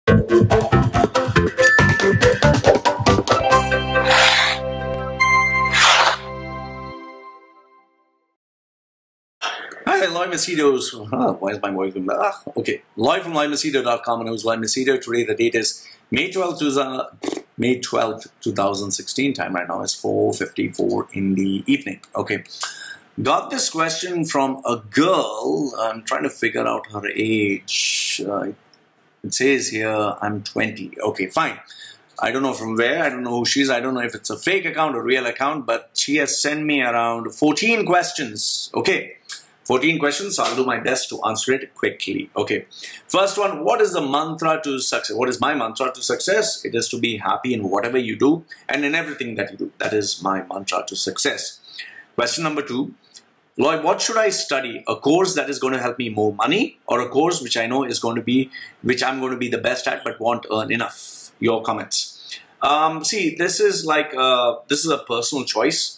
Hi, Loy Machedo. Why is my voice going back? Okay, Loy from LoyMachedo.com, and it was Loy Machedo. Today the date is May 12th, 2016. Time right now is 4:54 in the evening. Okay, got this question from a girl. I'm trying to figure out her age. It says here I'm 20. Okay, fine. I don't know from where. I don't know who she is. I don't know if it's a fake account or real account, but she has sent me around 14 questions. Okay. 14 questions, so I'll do my best to answer it quickly. Okay, first one, what is the mantra to success? What is my mantra to success? It is to be happy in whatever you do and in everything that you do. That is my mantra to success. Question number 2, Loy, what should I study? A course that is going to help me more money, or a course which I know is going to be, which I'm going to be the best at but won't earn enough? Your comments. See, this is like, this is a personal choice.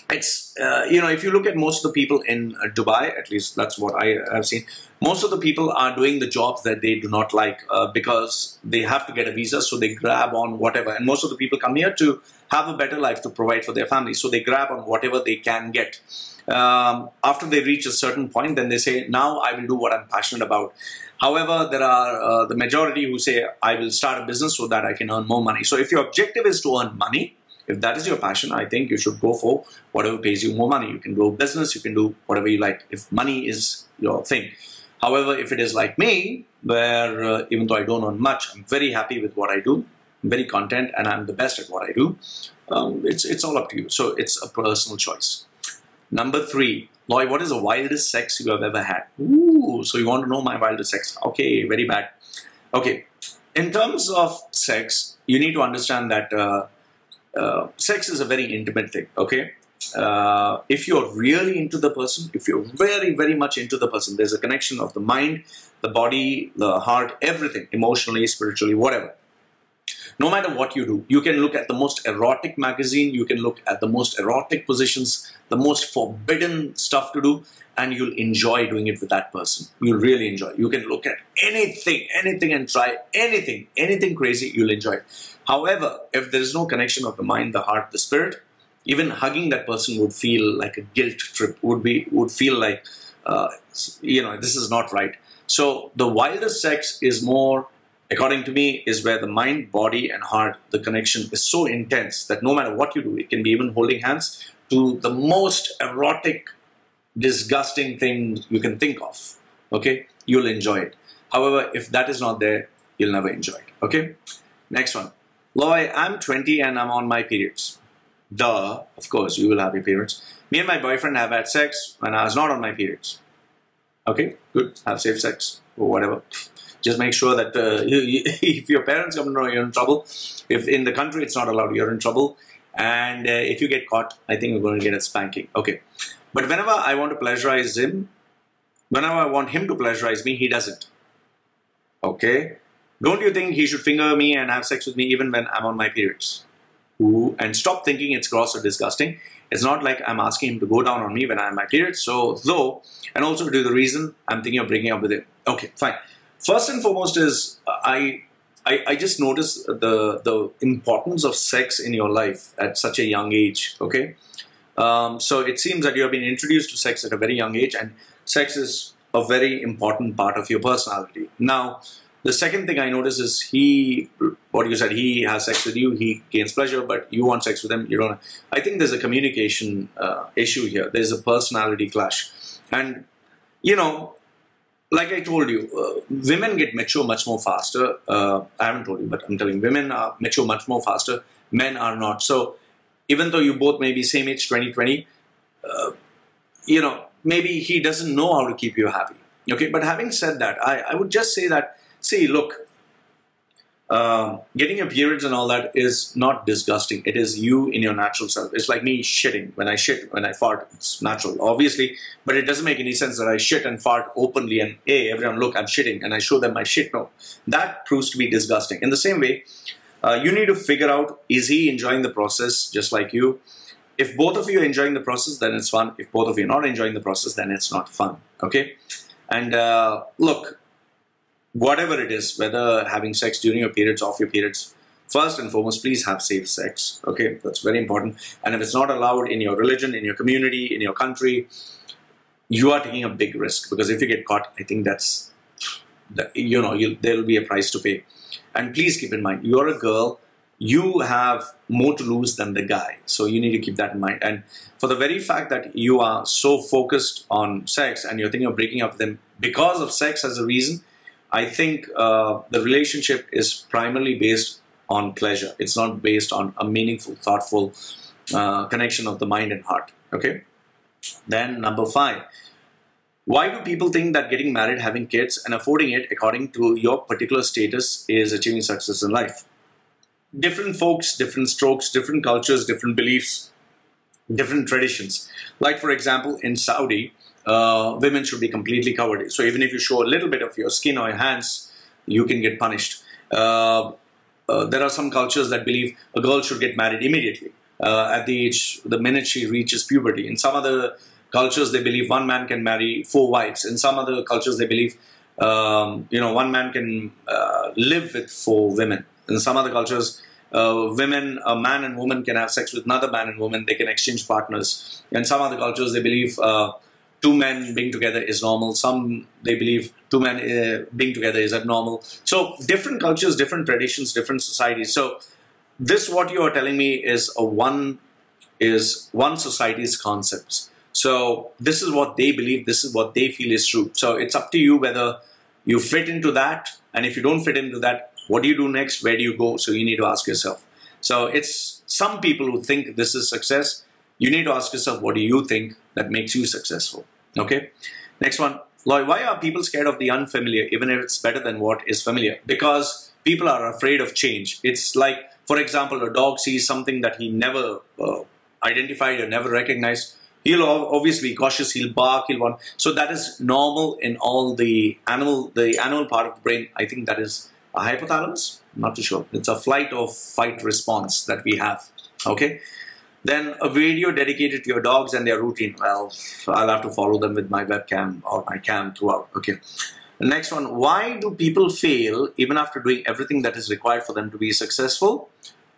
It's, you know, if you look at most of the people in Dubai, at least that's what I have seen, most of the people are doing the jobs that they do not like because they have to get a visa, so they grab on whatever. And most of the people come here to have a better life, to provide for their family, so they grab on whatever they can get. After they reach a certain point, then they say, now I will do what I'm passionate about. However, there are the majority who say, I will start a business so that I can earn more money. So if your objective is to earn money, if that is your passion, I think you should go for whatever pays you more money. You can do business, you can do whatever you like, if money is your thing. However, if it is like me, where even though I don't earn much, I'm very happy with what I do, I'm very content, and I'm the best at what I do, it's all up to you. So it's a personal choice. Number 3, Loy, what is the wildest sex you have ever had? Ooh, so you want to know my wildest sex? Okay, very bad. Okay, in terms of sex, you need to understand that sex is a very intimate thing, okay? If you're really into the person, if you're very, very much into the person, there's a connection of the mind, the body, the heart, everything, emotionally, spiritually, whatever. No matter what you do, you can look at the most erotic magazine, you can look at the most erotic positions, the most forbidden stuff to do, and you'll enjoy doing it with that person. You'll really enjoy it. You can look at anything and try anything crazy, you'll enjoy it. However, if there is no connection of the mind, the heart, the spirit, even hugging that person would feel like a guilt trip, would feel like, you know, this is not right. So the wildest sex is more, according to me, is where the mind, body, and heart, the connection is so intense that no matter what you do, it can be even holding hands, to the most erotic, disgusting thing you can think of, okay? You'll enjoy it. However, if that is not there, you'll never enjoy it, okay? Next one. Loy, I'm 20 and I'm on my periods. Duh, of course, you will have your periods. Me and my boyfriend have had sex when I was not on my periods. Okay, good, have safe sex, or whatever. Just make sure that if your parents come to know, you're in trouble. If in the country it's not allowed, you're in trouble. And if you get caught, I think you're going to get a spanking. Okay, but whenever I want to pleasurize him, whenever I want him to pleasurize me, he doesn't. Okay? Don't you think he should finger me and have sex with me even when I'm on my periods? Ooh, and stop thinking it's gross or disgusting. It's not like I'm asking him to go down on me when I'm on my periods. So, and also to the reason I'm thinking of breaking up with him. Okay, fine. First and foremost is, I just noticed the importance of sex in your life at such a young age, okay? So it seems that you have been introduced to sex at a very young age, and sex is a very important part of your personality. Now, the second thing I notice is what you said, he has sex with you, he gains pleasure, but you want sex with him, you don't. I think there's a communication issue here. There's a personality clash. And, you know, like I told you, women get mature much more faster. I haven't told you, but I'm telling you, women are mature much more faster. Men are not. So even though you both may be same age, 20, you know, maybe he doesn't know how to keep you happy. Okay, but having said that, I would just say that, see, look, getting your periods and all that is not disgusting. It is you in your natural self. It's like me shitting. When I shit, when I fart, it's natural, obviously. But it doesn't make any sense that I shit and fart openly and, hey, everyone, look, I'm shitting, and I show them my shit. No, that proves to be disgusting. In the same way, you need to figure out, is he enjoying the process just like you? If both of you are enjoying the process, then it's fun. If both of you are not enjoying the process, then it's not fun, okay? And look, whatever it is, whether having sex during your periods, off your periods, first and foremost, please have safe sex. Okay, that's very important. And if it's not allowed in your religion, in your community, in your country, you are taking a big risk, because if you get caught, I think that's, you know, there will be a price to pay. And please keep in mind, you're a girl, you have more to lose than the guy. So you need to keep that in mind. And for the very fact that you are so focused on sex and you're thinking of breaking up with them because of sex as a reason, I think the relationship is primarily based on pleasure. It's not based on a meaningful, thoughtful connection of the mind and heart. Okay. Then number 5. Why do people think that getting married, having kids, and affording it according to your particular status is achieving success in life? Different folks, different strokes, different cultures, different beliefs, different traditions. Like, for example, in Saudi, women should be completely covered. So even if you show a little bit of your skin or your hands, you can get punished. There are some cultures that believe a girl should get married immediately at the minute she reaches puberty. In some other cultures, they believe one man can marry 4 wives. In some other cultures, they believe one man can live with 4 women. In some other cultures, a man and woman can have sex with another man and woman. They can exchange partners. In some other cultures, they believe 2 men being together is normal. Some, they believe 2 men being together is abnormal. So different cultures, different traditions, different societies. So this, what you are telling me, is one society's concepts. So this is what they believe. This is what they feel is true. So it's up to you whether you fit into that. And if you don't fit into that, what do you do next? Where do you go? So you need to ask yourself. So it's some people who think this is success. You need to ask yourself, what do you think that makes you successful? Okay. Next one. Loy, why are people scared of the unfamiliar, even if it's better than what is familiar? Because people are afraid of change. It's like, for example, a dog sees something that he never identified or never recognized. He'll obviously be cautious, he'll bark, he'll want. So that is normal in all the animal part of the brain. I think that is a hypothalamus. I'm not too sure. It's a flight or fight response that we have. Okay. Then a video dedicated to your dogs and their routine. Well, I'll have to follow them with my webcam or my cam throughout. Okay. The next one. Why do people fail even after doing everything that is required for them to be successful?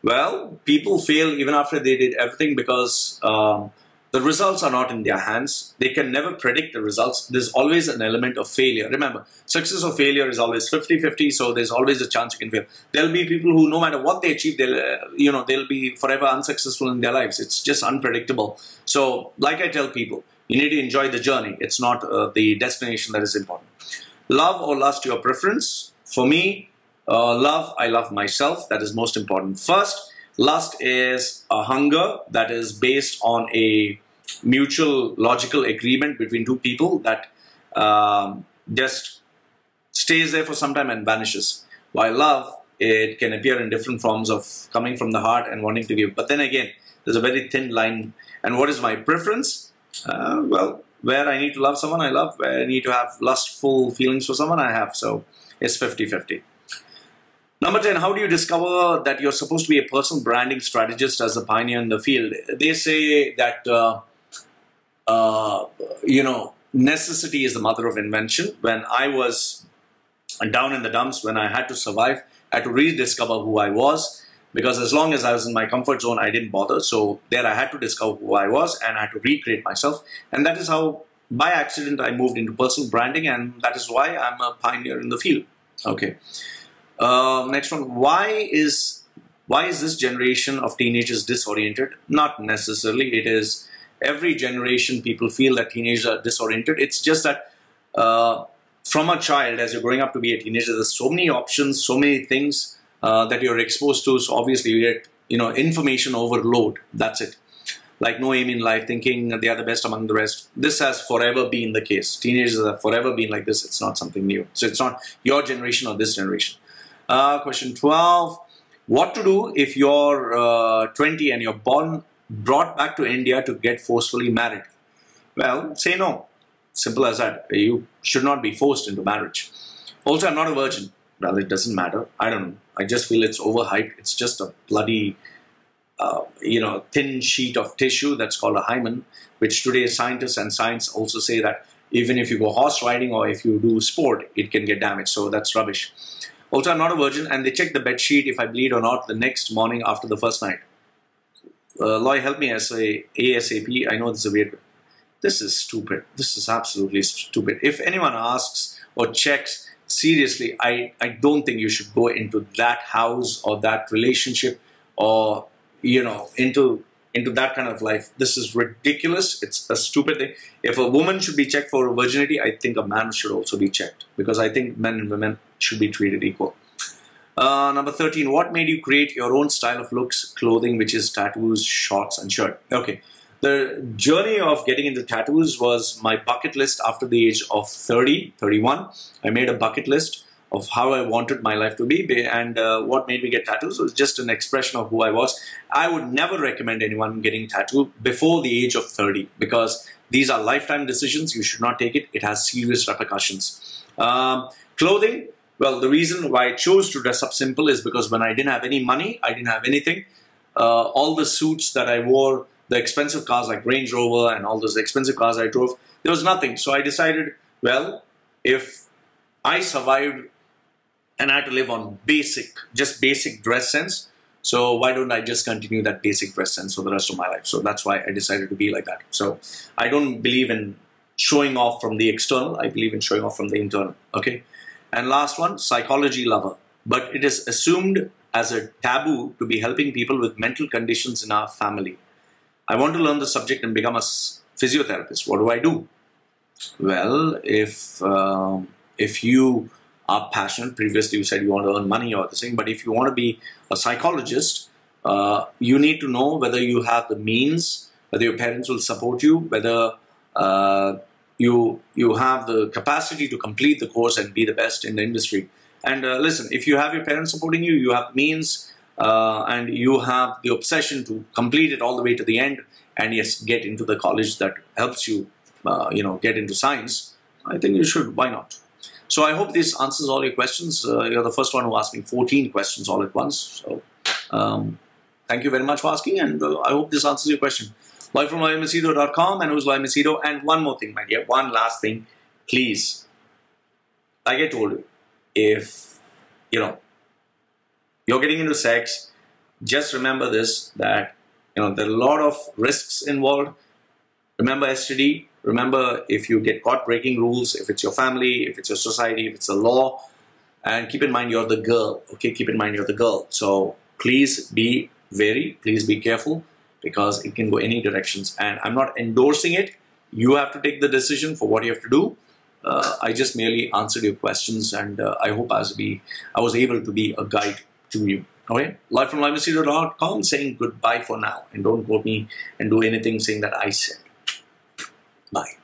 Well, people fail even after they did everything because the results are not in their hands. They can never predict the results. There's always an element of failure. Remember, success or failure is always 50-50, so there's always a chance you can fail. There'll be people who, no matter what they achieve, they'll be forever unsuccessful in their lives. It's just unpredictable. So, like I tell people, you need to enjoy the journey. It's not the destination that is important. Love or lust, your preference. For me, love, I love myself. That is most important. First, lust is a hunger that is based on a mutual logical agreement between 2 people that just stays there for some time and vanishes. While love, it can appear in different forms of coming from the heart and wanting to give. But then again, there's a very thin line. And what is my preference? Well, where I need to love someone, I love. Where I need to have lustful feelings for someone, I have. So it's 50-50. Number 10, how do you discover that you're supposed to be a personal branding strategist as a pioneer in the field? They say that, necessity is the mother of invention. When I was down in the dumps, when I had to survive, I had to rediscover who I was, because as long as I was in my comfort zone, I didn't bother. So there I had to discover who I was and I had to recreate myself. And that is how, by accident, I moved into personal branding, and that is why I'm a pioneer in the field. Okay. Next one, why is this generation of teenagers disoriented? Not necessarily. It is every generation people feel that teenagers are disoriented. It's just that from a child, as you're growing up to be a teenager, there's so many options, so many things that you're exposed to. So obviously you get, information overload. That's it. Like no aim in life, thinking they are the best among the rest. This has forever been the case. Teenagers have forever been like this. It's not something new. So it's not your generation or this generation. Question 12. What to do if you're 20 and you're brought back to India to get forcefully married? Well, say no. Simple as that. You should not be forced into marriage. Also, I'm not a virgin. Well, it doesn't matter. I don't know. I just feel it's overhyped. It's just a bloody, thin sheet of tissue that's called a hymen, which today scientists and science also say that even if you go horse riding or if you do sport, it can get damaged. So that's rubbish. Also, I'm not a virgin, and they check the bed sheet if I bleed or not the next morning after the first night. Loy, help me ASAP. I know this is a weird. This is stupid. This is absolutely stupid. If anyone asks or checks, seriously, I don't think you should go into that house or that relationship or, you know, into that kind of life. This is ridiculous. It's a stupid thing. If a woman should be checked for virginity, I think a man should also be checked, because I think men and women should be treated equal. Number 13, what made you create your own style of looks, clothing, which is tattoos, shorts, and shirt? Okay. The journey of getting into tattoos was my bucket list after the age of 30, 31. I made a bucket list of how I wanted my life to be, and what made me get tattoos was just an expression of who I was. I would never recommend anyone getting tattooed before the age of 30, because these are lifetime decisions. You should not take it. It has serious repercussions. Clothing, well, the reason why I chose to dress up simple is because when I didn't have any money, I didn't have anything. All the suits that I wore, the expensive cars like Range Rover and all those expensive cars I drove, there was nothing. So I decided, well, if I survived and I had to live on just basic dress sense, so why don't I just continue that basic dress sense for the rest of my life? So that's why I decided to be like that. So I don't believe in showing off from the external. I believe in showing off from the internal. Okay. And last one, psychology lover. But it is assumed as a taboo to be helping people with mental conditions in our family. I want to learn the subject and become a physiotherapist. What do I do? Well, if you are passionate, previously you said you want to earn money or the thing, but if you want to be a psychologist, you need to know whether you have the means, whether your parents will support you, whether you have the capacity to complete the course and be the best in the industry. And listen, if you have your parents supporting you, you have means, and you have the obsession to complete it all the way to the end, and yes, get into the college that helps you, get into science, I think you should. Why not? So I hope this answers all your questions. You're the first one who asked me 14 questions all at once. So thank you very much for asking, and I hope this answers your question. Loy from LoyMachedo.com, and who's Loy Machedo. And one more thing, my dear, one last thing, please. Like I told you, if you're getting into sex, just remember this, that there are a lot of risks involved. Remember STD. Remember, if you get caught breaking rules, if it's your family, if it's your society, if it's a law, and keep in mind you're the girl. Okay, keep in mind you're the girl. So please be wary. Please be careful, because it can go any directions. And I'm not endorsing it. You have to take the decision for what you have to do. I just merely answered your questions, and I hope I was able to be a guide to you. Okay, Loy from LoyMachedo.com saying goodbye for now, and don't quote me and do anything saying that I said. Bye.